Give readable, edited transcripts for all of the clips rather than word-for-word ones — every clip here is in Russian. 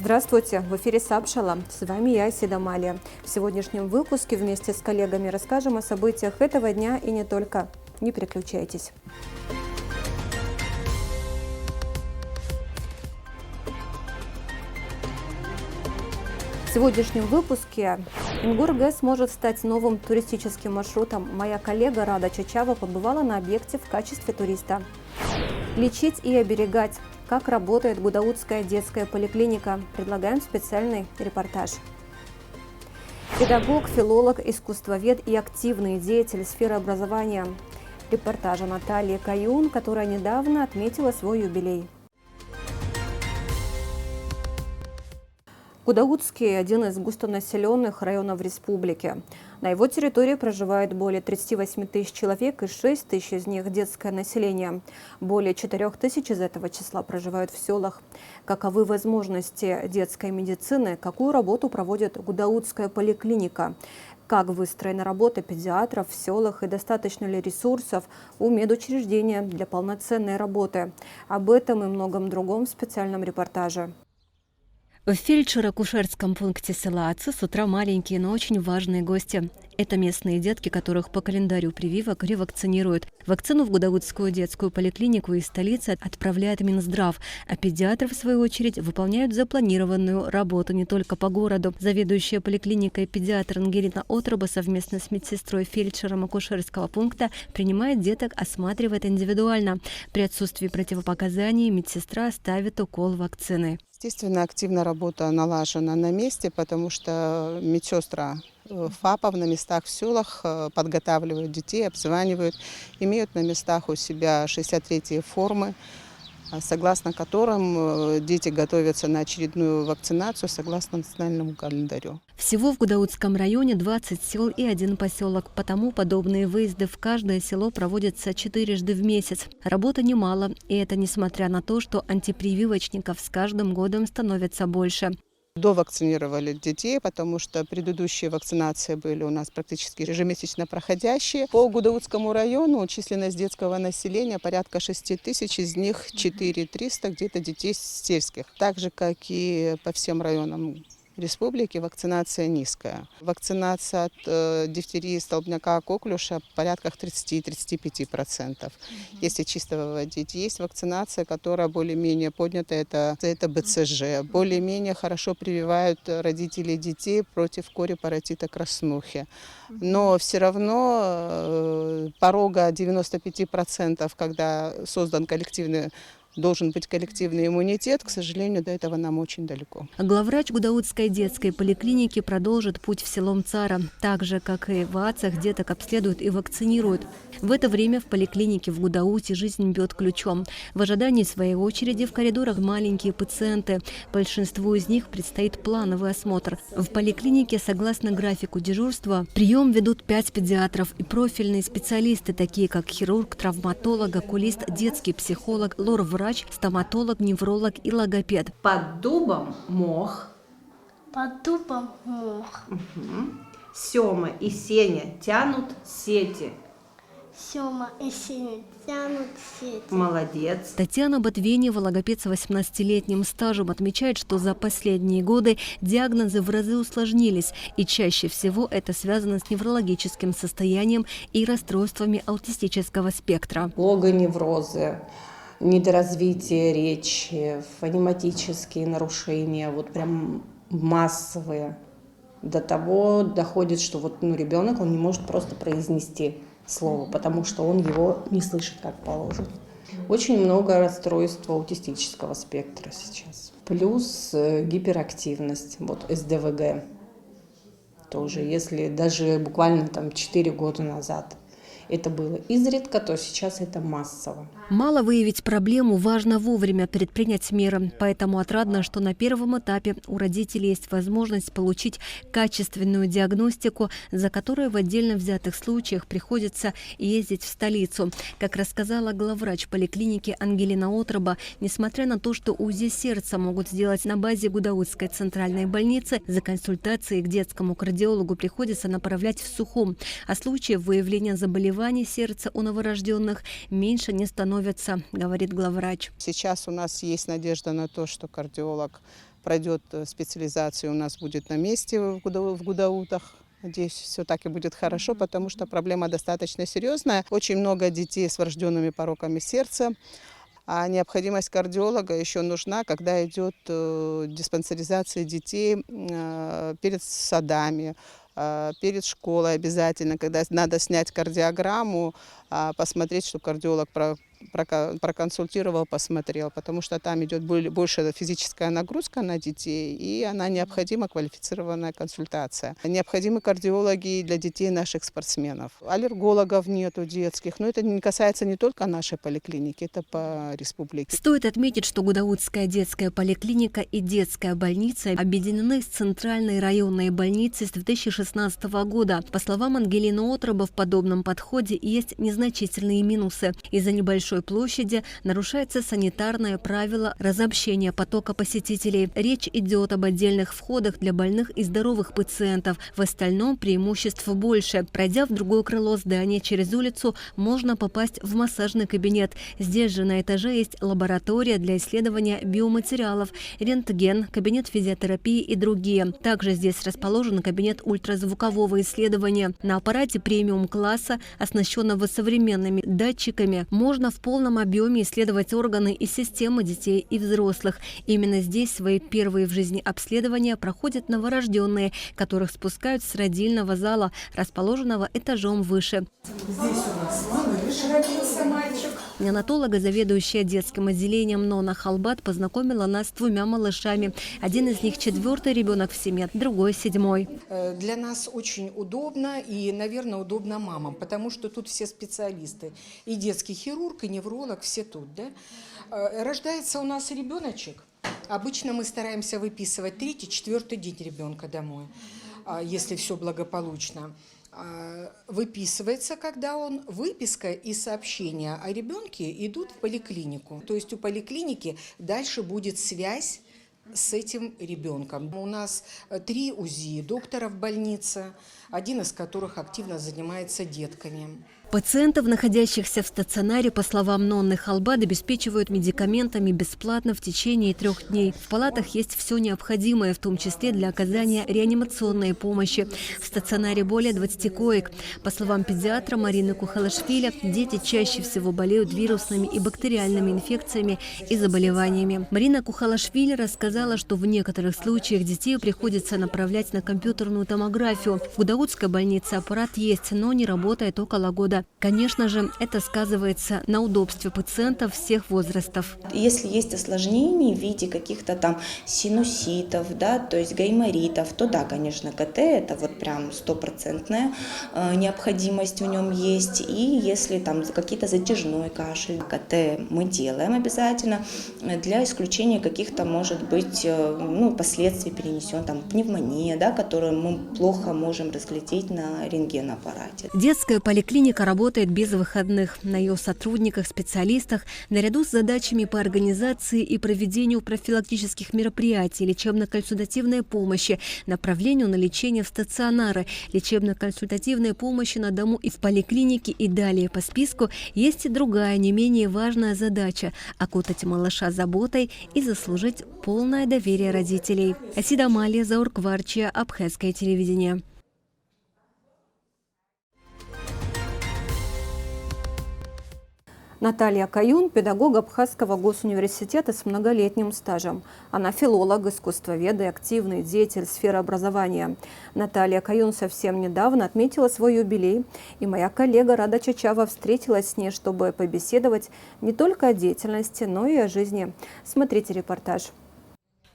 Здравствуйте! В эфире Сабшала. С вами я, Седа Малия. В сегодняшнем выпуске вместе с коллегами расскажем о событиях этого дня и не только. Не переключайтесь. В сегодняшнем выпуске Ингур-ГЭС может стать новым туристическим маршрутом. Моя коллега Рада Чачава побывала на объекте в качестве туриста. Лечить и оберегать. Как работает Гудаутская детская поликлиника? Предлагаем специальный репортаж. Педагог, филолог, искусствовед и активный деятель сферы образования. Репортаж Натальи Каюн, которая недавно отметила свой юбилей. Гудаутский – один из густонаселенных районов республики. На его территории проживает более 38 тысяч человек, и 6 тысяч из них – детское население. Более 4 тысяч из этого числа проживают в селах. Каковы возможности детской медицины? Какую работу проводит Гудаутская поликлиника? Как выстроена работа педиатров в селах и достаточно ли ресурсов у медучреждения для полноценной работы? Об этом и многом другом в специальном репортаже. В фельдшеро-акушерском пункте села Аци с утра маленькие, но очень важные гости. Это местные детки, которых по календарю прививок ревакцинируют. Вакцину в Гудаутскую детскую поликлинику из столицы отправляет Минздрав, а педиатры, в свою очередь, выполняют запланированную работу не только по городу. Заведующая поликлиникой педиатр Ангелина Отроба совместно с медсестрой фельдшером акушерского пункта принимает деток, осматривает индивидуально. При отсутствии противопоказаний медсестра ставит укол вакцины. Естественно, активная работа налажена на месте, потому что медсестра ФАПов на местах в селах подготавливают детей, обзванивают, имеют на местах у себя 63-е формы, согласно которым дети готовятся на очередную вакцинацию согласно национальному календарю. Всего в Гудаутском районе 20 сел и 1 поселок, потому подобные выезды в каждое село проводятся 4 раза в месяц. Работы немало, и это несмотря на то, что антипрививочников с каждым годом становится больше. Довакцинировали детей, потому что предыдущие вакцинации были у нас практически ежемесячно проходящие. По Гудаутскому району численность детского населения порядка 6 тысяч, из них 4300 где-то детей сельских. Так же, как и по всем районам республики, вакцинация низкая. Вакцинация от дифтерии, столбняка, коклюша в порядках 30-35%. Если чисто выводить. Есть вакцинация, которая более-менее поднята, это БЦЖ. Более-менее хорошо прививают родители детей против кори паротита краснухи. Но все равно порога 95%, когда создан должен быть коллективный иммунитет, к сожалению, до этого нам очень далеко. Главврач Гудаутской детской поликлиники продолжит путь в село Мцара. Так же, как и в Ацах, деток обследуют и вакцинируют. В это время в поликлинике в Гудауте жизнь бьет ключом. В ожидании своей очереди в коридорах маленькие пациенты. Большинству из них предстоит плановый осмотр. В поликлинике, согласно графику дежурства, прием ведут 5 педиатров и профильные специалисты, такие как хирург, травматолог, окулист, детский психолог, лор-врач, стоматолог, невролог и логопед. Под дубом мох. Под дубом мох. Сема и Сеня тянут сети. Сема и Сеня тянут сети. Молодец. Татьяна Ботвенева, логопед с 18-летним стажем, отмечает, что за последние годы диагнозы в разы усложнились, и чаще всего это связано с неврологическим состоянием и расстройствами аутистического спектра. Логоневрозы, недоразвитие речи, фонематические нарушения, вот прям массовые. До того доходит, что ребенок, он не может просто произнести слово, потому что он его не слышит как положено. Очень много расстройств аутистического спектра сейчас. Плюс гиперактивность, СДВГ. Тоже, если даже буквально 4 года назад это было изредка, то сейчас это массово. Мало выявить проблему, важно вовремя предпринять меры. Поэтому отрадно, что на первом этапе у родителей есть возможность получить качественную диагностику, за которой в отдельно взятых случаях приходится ездить в столицу. Как рассказала главврач поликлиники Ангелина Отроба, несмотря на то, что УЗИ сердца могут сделать на базе Гудаутской центральной больницы, за консультацией к детскому кардиологу приходится направлять в Сухум, а случаев выявления заболеваний сердца у новорожденных меньше не становится, говорит главврач. Сейчас у нас есть надежда на то, что кардиолог пройдет специализацию, у нас будет на месте в Гудаутах. Надеюсь, все так и будет хорошо, потому что проблема достаточно серьезная. Очень много детей с врожденными пороками сердца. А необходимость кардиолога еще нужна, когда идет диспансеризация детей перед садами, перед школой обязательно, когда надо снять кардиограмму, посмотреть, что кардиолог проконсультировал, посмотрел, потому что там идет больше физическая нагрузка на детей, и она необходима квалифицированная консультация. Необходимы кардиологи для детей наших спортсменов. Аллергологов нету детских, но это не касается не только нашей поликлиники, это по республике. Стоит отметить, что Гудаутская детская поликлиника и детская больница объединены с Центральной районной больницей с 2016 года. По словам Ангелины Отроба, в подобном подходе есть незначительные минусы. Из-за небольшой площади нарушается санитарное правило разобщения потока посетителей. Речь идет об отдельных входах для больных и здоровых пациентов. В остальном преимуществ больше. Пройдя в другое крыло здания через улицу, можно попасть в массажный кабинет. Здесь же на этаже есть лаборатория для исследования биоматериалов, рентген, кабинет физиотерапии и другие. Также здесь расположен кабинет ультразвукового исследования. На аппарате премиум-класса, оснащенного современными датчиками, можно в полном объеме исследовать органы и системы детей и взрослых. Именно здесь свои первые в жизни обследования проходят новорожденные, которых спускают с родильного зала, расположенного этажом выше. Здесь у нас малыш родился, мальчик. Неонатолога, заведующая детским отделением Нона Халбат, познакомила нас с двумя малышами. Один из них 4-й ребенок в семье, другой 7-й. Для нас очень удобно и, наверное, удобно мамам, потому что тут все специалисты. И детский хирург, и невролог, все тут, да? Рождается у нас ребеночек. Обычно мы стараемся выписывать 3-4 день ребенка домой, если все благополучно. Выписывается, когда он, выписка и сообщения о ребенке идут в поликлинику. То есть у поликлиники дальше будет связь с этим ребенком. У нас 3 УЗИ доктора в больнице, один из которых активно занимается детками. Пациентов, находящихся в стационаре, по словам Нонны Халбад, обеспечивают медикаментами бесплатно в течение 3 дней. В палатах есть все необходимое, в том числе для оказания реанимационной помощи. В стационаре более 20 коек. По словам педиатра Марины Кухалашвили, дети чаще всего болеют вирусными и бактериальными инфекциями и заболеваниями. Марина Кухалашвили рассказала, что в некоторых случаях детей приходится направлять на компьютерную томографию. В Гудаутской больнице аппарат есть, но не работает около года. Конечно же, это сказывается на удобстве пациентов всех возрастов. Если есть осложнения в виде каких-то там синуситов, да, то есть гайморитов, то да, конечно, КТ это вот прям 100% необходимость в нем есть. И если там какие-то затяжной кашель, КТ мы делаем обязательно для исключения каких-то, может быть, последствий перенесен, там пневмония, да, которую мы плохо можем разглядеть на рентгенаппарате. Детская поликлиника работает без выходных. На ее сотрудниках, специалистах, наряду с задачами по организации и проведению профилактических мероприятий, лечебно-консультативной помощи, направлению на лечение в стационары, лечебно-консультативной помощи на дому и в поликлинике и далее по списку, есть и другая, не менее важная задача – окутать малыша заботой и заслужить полное доверие родителей. Асида Малия, Зауркварчия, Абхазское телевидение. Наталья Каюн – педагог Абхазского госуниверситета с многолетним стажем. Она филолог, искусствовед и активный деятель сферы образования. Наталья Каюн совсем недавно отметила свой юбилей, и моя коллега Рада Чачава встретилась с ней, чтобы побеседовать не только о деятельности, но и о жизни. Смотрите репортаж.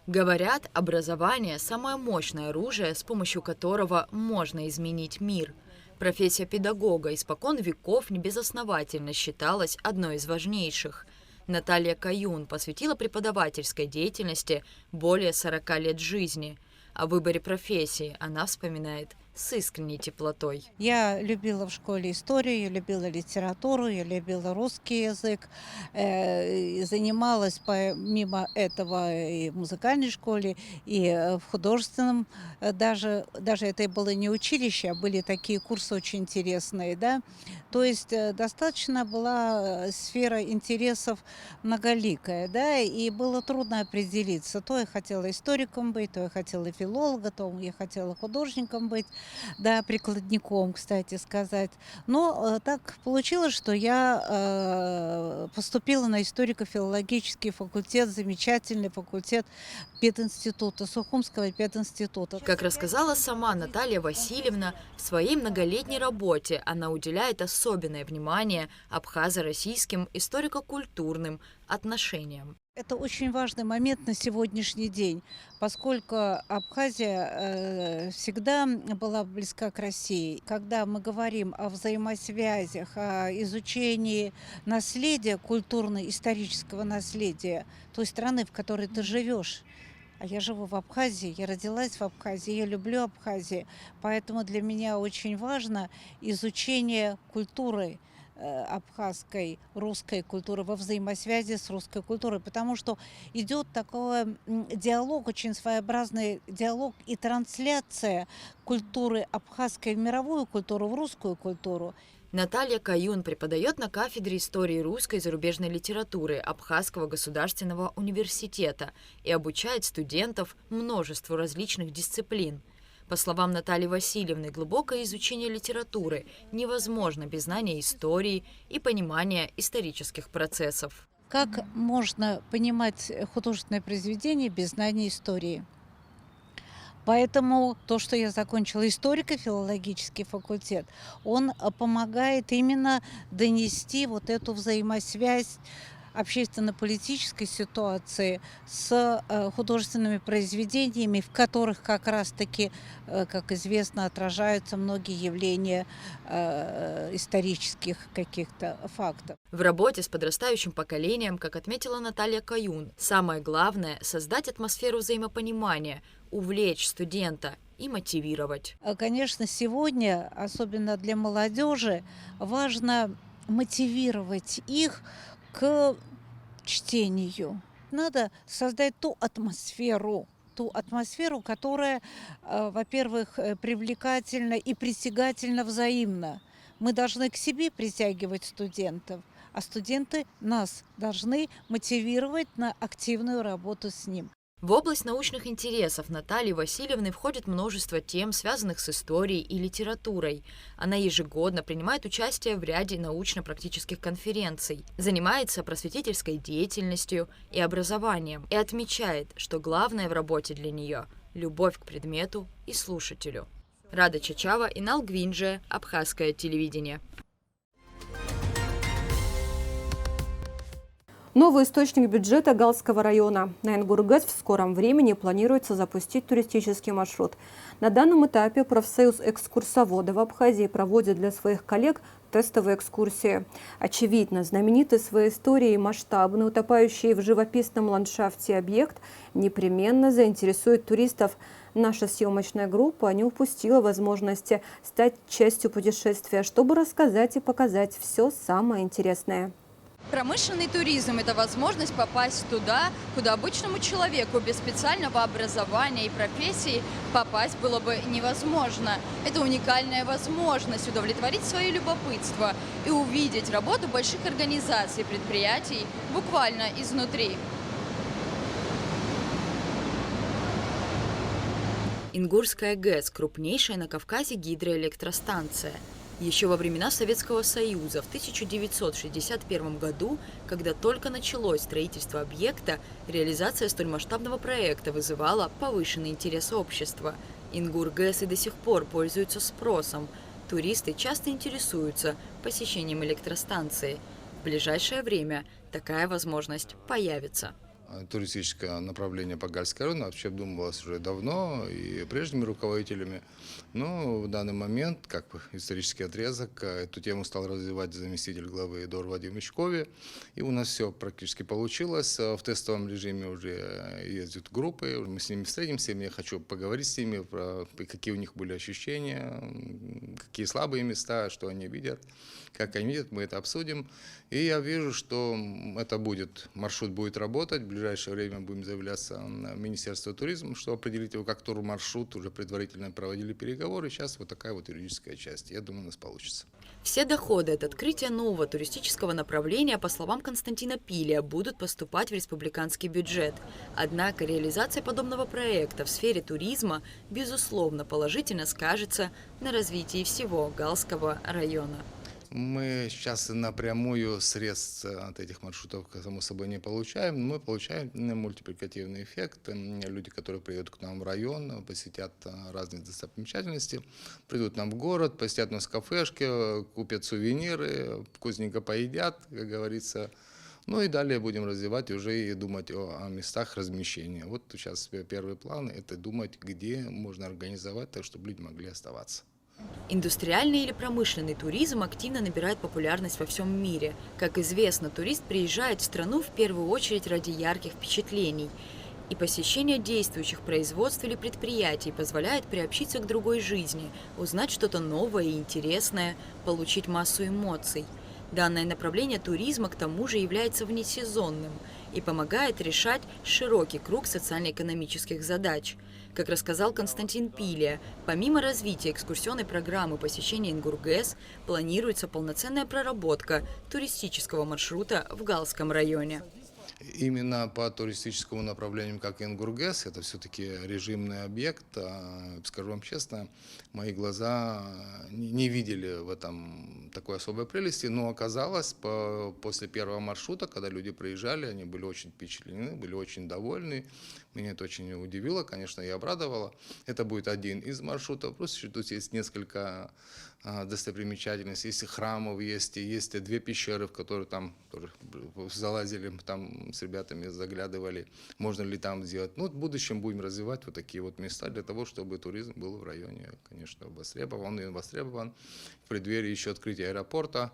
Говорят, образование – самое мощное оружие, с помощью которого можно изменить мир. Профессия педагога испокон веков небезосновательно считалась одной из важнейших. Наталья Каюн посвятила преподавательской деятельности более 40 лет жизни. О выборе профессии она вспоминает с искренней теплотой. Я любила в школе историю, я любила литературу, я любила русский язык. И занималась помимо этого и в музыкальной школе, и в художественном. Даже это было не училище, а были такие курсы очень интересные. Да? То есть достаточно была сфера интересов многоликая. Да? И было трудно определиться. То я хотела историком быть, то я хотела филологом, то я хотела художником быть. Да, прикладником, кстати сказать. Но так получилось, что я поступила на историко-филологический факультет, замечательный факультет пединститута, Сухумского пединститута. Как рассказала сама Наталья Васильевна, в своей многолетней работе она уделяет особенное внимание абхазо-российским историко-культурным отношениям. Это очень важный момент на сегодняшний день, поскольку Абхазия всегда была близка к России. Когда мы говорим о взаимосвязях, о изучении наследия, культурно-исторического наследия той страны, в которой ты живешь, а я живу в Абхазии, я родилась в Абхазии, я люблю Абхазию, поэтому для меня очень важно изучение культуры абхазской, русской культуры во взаимосвязи с русской культурой, потому что идет такой диалог, очень своеобразный диалог и трансляция культуры абхазской в мировую культуру, в русскую культуру. Наталья Каюн преподает на кафедре истории русской и зарубежной литературы Абхазского государственного университета и обучает студентов множеству различных дисциплин. По словам Натальи Васильевны, глубокое изучение литературы невозможно без знания истории и понимания исторических процессов. Как можно понимать художественное произведение без знания истории? Поэтому то, что я закончила историко-филологический факультет, он помогает именно донести вот эту взаимосвязь общественно-политической ситуации с художественными произведениями, в которых как раз-таки, как известно, отражаются многие явления исторических каких-то фактов. В работе с подрастающим поколением, как отметила Наталья Каюн, самое главное – создать атмосферу взаимопонимания, увлечь студента и мотивировать. Конечно, сегодня, особенно для молодежи, важно мотивировать их к чтению. Надо создать ту атмосферу, которая, во-первых, привлекательна и притягательна взаимно. Мы должны к себе притягивать студентов, а студенты нас должны мотивировать на активную работу с ним. В область научных интересов Натальи Васильевны входит множество тем, связанных с историей и литературой. Она ежегодно принимает участие в ряде научно-практических конференций, занимается просветительской деятельностью и образованием и отмечает, что главное в работе для нее – любовь к предмету и слушателю. Рада Чачава, Инал Гвинже, Абхазское телевидение. Новый источник бюджета Галского района. На Ингургэс в скором времени планируется запустить туристический маршрут. На данном этапе профсоюз экскурсоводов в Абхазии проводит для своих коллег тестовые экскурсии. Очевидно, знаменитый своей историей и масштабный, утопающий в живописном ландшафте объект непременно заинтересует туристов. Наша съемочная группа не упустила возможности стать частью путешествия, чтобы рассказать и показать все самое интересное. Промышленный туризм – это возможность попасть туда, куда обычному человеку без специального образования и профессии попасть было бы невозможно. Это уникальная возможность удовлетворить свое любопытство и увидеть работу больших организаций и предприятий буквально изнутри. Ингурская ГЭС – крупнейшая на Кавказе гидроэлектростанция. Еще во времена Советского Союза в 1961 году, когда только началось строительство объекта, реализация столь масштабного проекта вызывала повышенный интерес общества. Ингургэс и до сих пор пользуются спросом. Туристы часто интересуются посещением электростанции. В ближайшее время такая возможность появится. туристическое направление по Гальскому району вообще обдумывалось уже давно и прежними руководителями. Но в данный момент, как бы исторический отрезок, эту тему стал развивать заместитель главы Эдуард Вадимович Кове. И у нас все практически получилось. В тестовом режиме уже ездят группы, мы с ними встретимся. Я хочу поговорить с ними, про какие у них были ощущения, какие слабые места, что они видят. Как они видят, мы это обсудим. И я вижу, что это будет, маршрут будет работать. В ближайшее время будем заявляться на Министерство туризма, чтобы определить его как турмаршрут. Уже предварительно проводили переговоры. Сейчас вот такая вот юридическая часть. Я думаю, у нас получится. Все доходы от открытия нового туристического направления, по словам Константина Пилия, будут поступать в республиканский бюджет. Однако реализация подобного проекта в сфере туризма, безусловно, положительно скажется на развитии всего Галского района. Мы сейчас напрямую средств от этих маршрутов, само собой, не получаем. Мы получаем мультипликативный эффект. Люди, которые приедут к нам в район, посетят разные достопримечательности, придут нам в город, посетят нас в кафешке, купят сувениры, вкусненько поедят, как говорится. Ну и далее будем развивать уже и думать о местах размещения. Вот сейчас первый план – это думать, где можно организовать так, чтобы люди могли оставаться. Индустриальный или промышленный туризм активно набирает популярность во всем мире. Как известно, турист приезжает в страну в первую очередь ради ярких впечатлений. И посещение действующих производств или предприятий позволяет приобщиться к другой жизни, узнать что-то новое и интересное, получить массу эмоций. Данное направление туризма к тому же является внесезонным и помогает решать широкий круг социально-экономических задач. Как рассказал Константин Пилия, помимо развития экскурсионной программы посещения Ингургэс, планируется полноценная проработка туристического маршрута в Галском районе. Именно по туристическому направлению, как Ингургэс, это все-таки режимный объект. Скажу вам честно, мои глаза не видели в этом такой особой прелести, но оказалось, после первого маршрута, когда люди приезжали, они были очень впечатлены, были очень довольны. Меня это очень удивило, конечно, и обрадовало. Это будет один из маршрутов. Просто тут есть несколько достопримечательностей, есть храмов, есть две пещеры, в которые там тоже залазили, там с ребятами заглядывали, можно ли там сделать. Ну, в будущем будем развивать вот такие вот места для того, чтобы туризм был в районе, конечно, востребован. В преддверии еще открытия аэропорта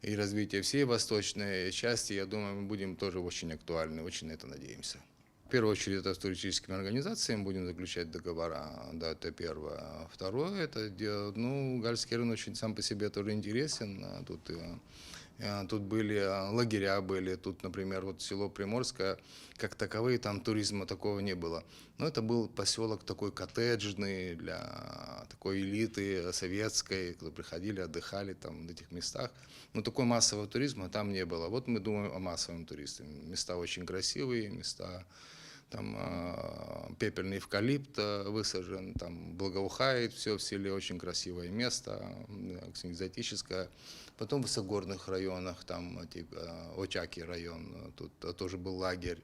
и развития всей восточной части, я думаю, мы будем тоже очень актуальны, очень на это надеемся. В первую очередь, это с туристическими организациями будем заключать договора, да, это первое. Второе, это, Гальский район очень сам по себе тоже интересен. Тут были лагеря, тут, например, вот село Приморское, как таковые, там туризма такого не было. Но это был поселок такой коттеджный, для такой элиты советской, кто приходили, отдыхали там в этих местах. Но такой массового туризма там не было. Вот мы думаем о массовом туризме. Места очень красивые, места... Там пепельный эвкалипт высажен, там благоухает все в селе, очень красивое место, экзотическое. Потом в высокогорных районах, там Очаки район, тут тоже был лагерь,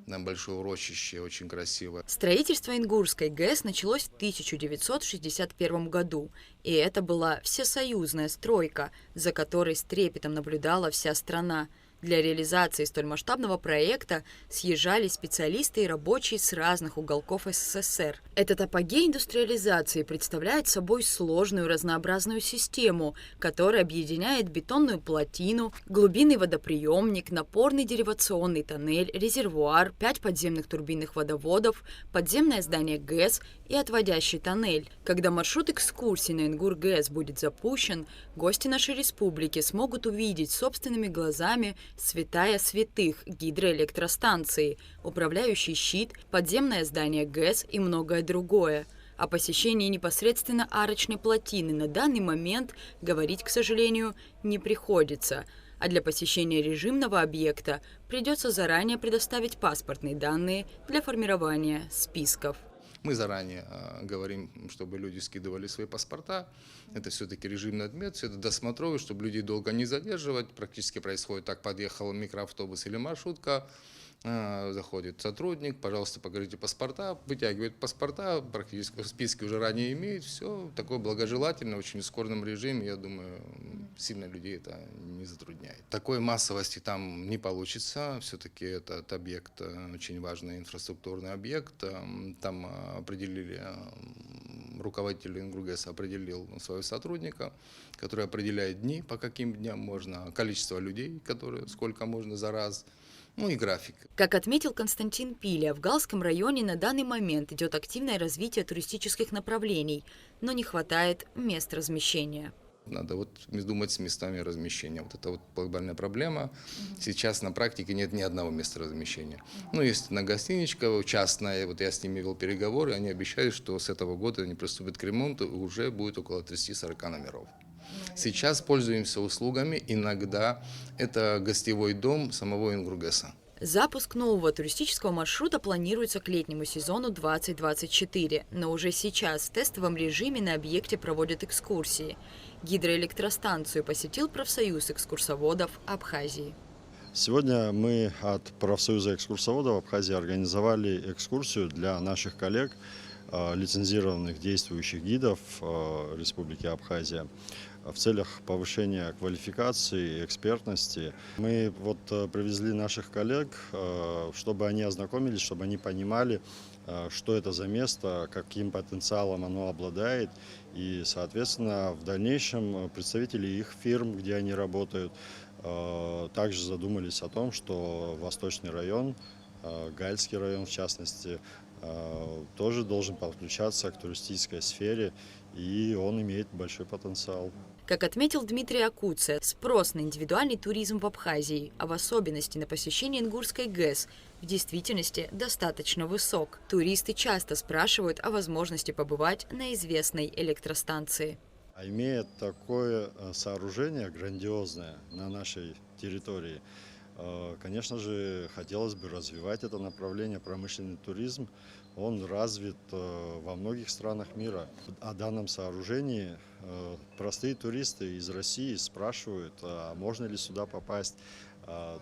там большое урочище, очень красиво. Строительство Ингурской ГЭС началось в 1961 году, и это была всесоюзная стройка, за которой с трепетом наблюдала вся страна. Для реализации столь масштабного проекта съезжались специалисты и рабочие с разных уголков СССР. Этот апогей индустриализации представляет собой сложную разнообразную систему, которая объединяет бетонную плотину, глубинный водоприемник, напорный деривационный тоннель, резервуар, 5 подземных турбинных водоводов, подземное здание ГЭС и отводящий тоннель. Когда маршрут экскурсий на Ингургэс будет запущен, гости нашей республики смогут увидеть собственными глазами святая святых гидроэлектростанции, управляющий щит, подземное здание ГЭС и многое другое. О посещении непосредственно арочной плотины на данный момент говорить, к сожалению, не приходится. А для посещения режимного объекта придется заранее предоставить паспортные данные для формирования списков. Мы заранее говорим, чтобы люди скидывали свои паспорта. Это все-таки режимный объект, все это досмотровый, чтобы людей долго не задерживать. Практически происходит так: подъехал микроавтобус или маршрутка, Заходит сотрудник, пожалуйста, покажите паспорта, вытягивает паспорта, практически в списке уже ранее имеет, все такое благожелательно, очень в ускоренном режиме, я думаю, сильно людей это не затрудняет. Такой массовости там не получится, все-таки этот объект очень важный инфраструктурный объект, там определили, руководитель ИНГУРГЭС определил своего сотрудника, который определяет дни, по каким дням можно, количество людей, которые, сколько можно за раз, ну и график. Как отметил Константин Пиля, в Галском районе на данный момент идет активное развитие туристических направлений, но не хватает мест размещения. Надо вот думать с местами размещения. Вот это вот глобальная проблема. Сейчас на практике нет ни одного места размещения. Ну, есть одна гостиничка частная, вот я с ними вел переговоры, они обещают, что с этого года они приступят к ремонту, и уже будет около 30-40 номеров. Сейчас пользуемся услугами, иногда это гостевой дом самого ИНГУРГЭСа. Запуск нового туристического маршрута планируется к летнему сезону 2024, но уже сейчас в тестовом режиме на объекте проводят экскурсии. Гидроэлектростанцию посетил профсоюз экскурсоводов Абхазии. Сегодня мы от профсоюза экскурсоводов Абхазии организовали экскурсию для наших коллег, лицензированных действующих гидов Республики Абхазия, в целях повышения квалификации и экспертности. Мы вот привезли наших коллег, чтобы они ознакомились, чтобы они понимали, что это за место, каким потенциалом оно обладает. И, соответственно, в дальнейшем представители их фирм, где они работают, также задумались о том, что Восточный район, Гальский район в частности, тоже должен подключаться к туристической сфере, и он имеет большой потенциал. Как отметил Дмитрий Акуция, спрос на индивидуальный туризм в Абхазии, а в особенности на посещение Ингурской ГЭС, в действительности достаточно высок. Туристы часто спрашивают о возможности побывать на известной электростанции. Имея такое сооружение грандиозное на нашей территории, конечно же, хотелось бы развивать это направление. Промышленный туризм, он развит во многих странах мира. О данном сооружении простые туристы из России спрашивают, а можно ли сюда попасть.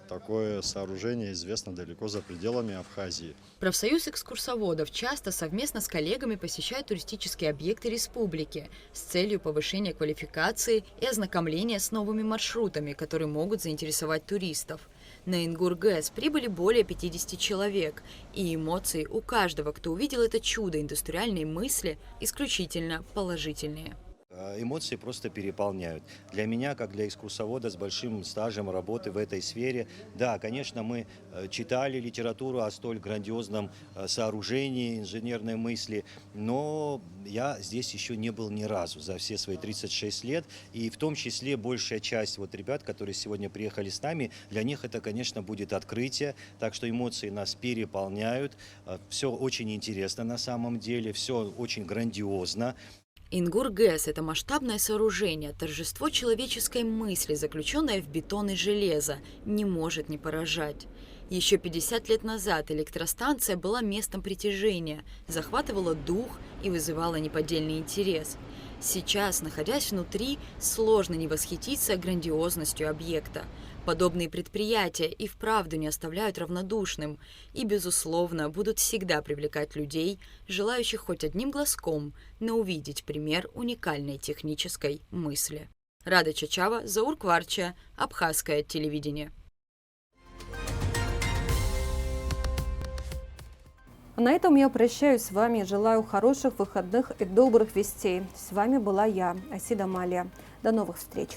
Такое сооружение известно далеко за пределами Абхазии. Профсоюз экскурсоводов часто совместно с коллегами посещает туристические объекты республики с целью повышения квалификации и ознакомления с новыми маршрутами, которые могут заинтересовать туристов. На ИНГУРГЭС прибыли более 50 человек, и эмоции у каждого, кто увидел это чудо индустриальной мысли, исключительно положительные. Эмоции просто переполняют. Для меня, как для экскурсовода с большим стажем работы в этой сфере, да, конечно, мы читали литературу о столь грандиозном сооружении инженерной мысли, но я здесь еще не был ни разу за все свои 36 лет, и в том числе большая часть вот ребят, которые сегодня приехали с нами, для них это, конечно, будет открытие, так что эмоции нас переполняют, все очень интересно на самом деле, все очень грандиозно. ИНГУРГЭС – это масштабное сооружение, торжество человеческой мысли, заключенное в бетон и железо, не может не поражать. Еще 50 лет назад электростанция была местом притяжения, захватывала дух и вызывала неподдельный интерес. Сейчас, находясь внутри, сложно не восхититься грандиозностью объекта. Подобные предприятия и вправду не оставляют равнодушным и, безусловно, будут всегда привлекать людей, желающих хоть одним глазком, но увидеть пример уникальной технической мысли. Рада Чачава, Заур Кварча, Абхазское телевидение. На этом я прощаюсь с вами. Желаю хороших выходных и добрых вестей. С вами была я, Асида Малия. До новых встреч.